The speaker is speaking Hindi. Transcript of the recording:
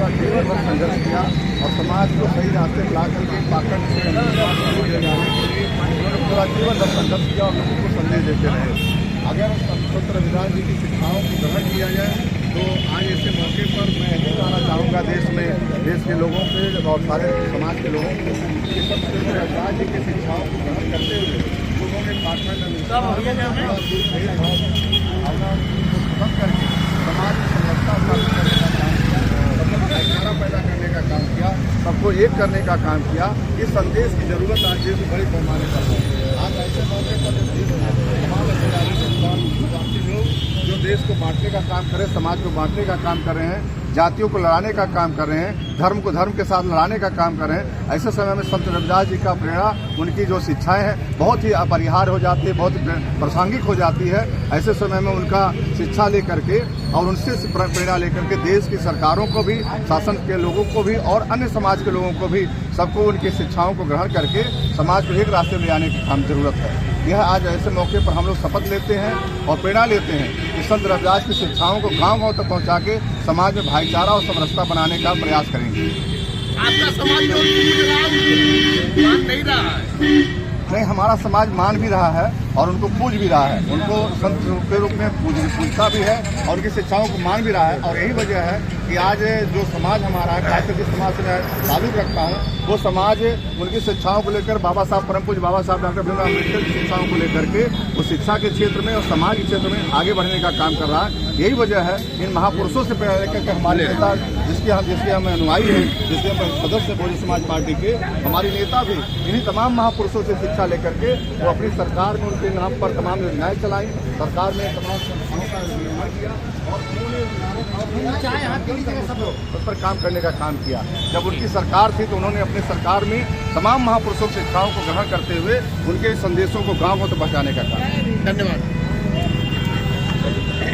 पूरा जीवन भर संघर्ष किया और समाज को सही रास्ते ला करके पाखंड से ले जाने के लिए उन्होंने पूरा जीवन भर संघर्ष किया और लोगों को संदेश देते रहे। अगर संत रविदास जी की शिक्षाओं को ग्रहण किया जाए तो आज ऐसे मौके पर मैं यही कहना चाहूँगा देश के लोगों के और सारे समाज के लोगों को कि संत रविदास जी की शिक्षाओं को ग्रहण करते हुए लोगों में पाखंड खत्म करके समाज में समरसता स्थापित करने का काम किया, मतलब भाईचारा पैदा करने का काम किया, सबको एक करने का काम किया। इस संदेश की जरूरत आज देश में बड़े पैमाने पर है। आज ऐसे मौके पर तमाम लोग जो देश को बांटने का काम कर रहे हैं, समाज को बांटने का काम कर रहे हैं, जातियों को लड़ाने का काम कर रहे हैं, धर्म को धर्म के साथ लड़ाने का काम कर रहे हैं, ऐसे समय में संत रविदास जी का प्रेरणा, उनकी जो शिक्षाएं हैं बहुत ही अपरिहार्य हो जाती है, बहुत ही प्रासंगिक हो जाती है। ऐसे समय में उनका शिक्षा लेकर के और उनसे प्रेरणा लेकर के देश की सरकारों को भी, शासन के लोगों को भी और अन्य समाज के लोगों को भी सबको उनकी शिक्षाओं को ग्रहण करके समाज को एक रास्ते में आने की काम जरूरत है। यह आज ऐसे मौके पर हम लोग शपथ लेते हैं और प्रेरणा लेते हैं कि संत रविदास की शिक्षाओं को गांव-गांव तक पहुंचा के समाज में भाईचारा और समरसता बनाने का प्रयास करेंगे। आपका समाज जो मान नहीं रहा है? नहीं, हमारा समाज मान भी रहा है और उनको पूज भी रहा है, उनको संत के रूप में पूजता भी है और उनकी शिक्षाओं को मान भी रहा है। और यही वजह है कि आज जो समाज हमारा है, खासकर जिस समाज से मैं ताल्लुक रखता हूँ, वो समाज उनकी शिक्षाओं को लेकर बाबा साहब परम पूज्य बाबा साहब डॉक्टर भीमराव अम्बेडकर की शिक्षाओं को लेकर के वो शिक्षा के क्षेत्र में और समाज के क्षेत्र में आगे बढ़ने का काम कर रहा है। यही वजह है इन महापुरुषों से प्रेरणा लेकर के हमारे नेता जिसके हम अनुयायी हैं, जिसके हम सदस्य बहुजन समाज पार्टी के, हमारी नेता भी इन्हीं तमाम महापुरुषों से शिक्षा लेकर के वो अपनी सरकार में उनके नाम पर तमाम योजनाएं चलाई, सरकार में तमाम संस्थाओं का निर्माण किया और उन्होंने उस पर काम करने का काम किया। जब उनकी सरकार थी तो उन्होंने अपनी सरकार में तमाम महापुरुषों की शिक्षाओं को ग्रहण करते हुए उनके संदेशों को गाँव तक पहुँचाने का काम। धन्यवाद।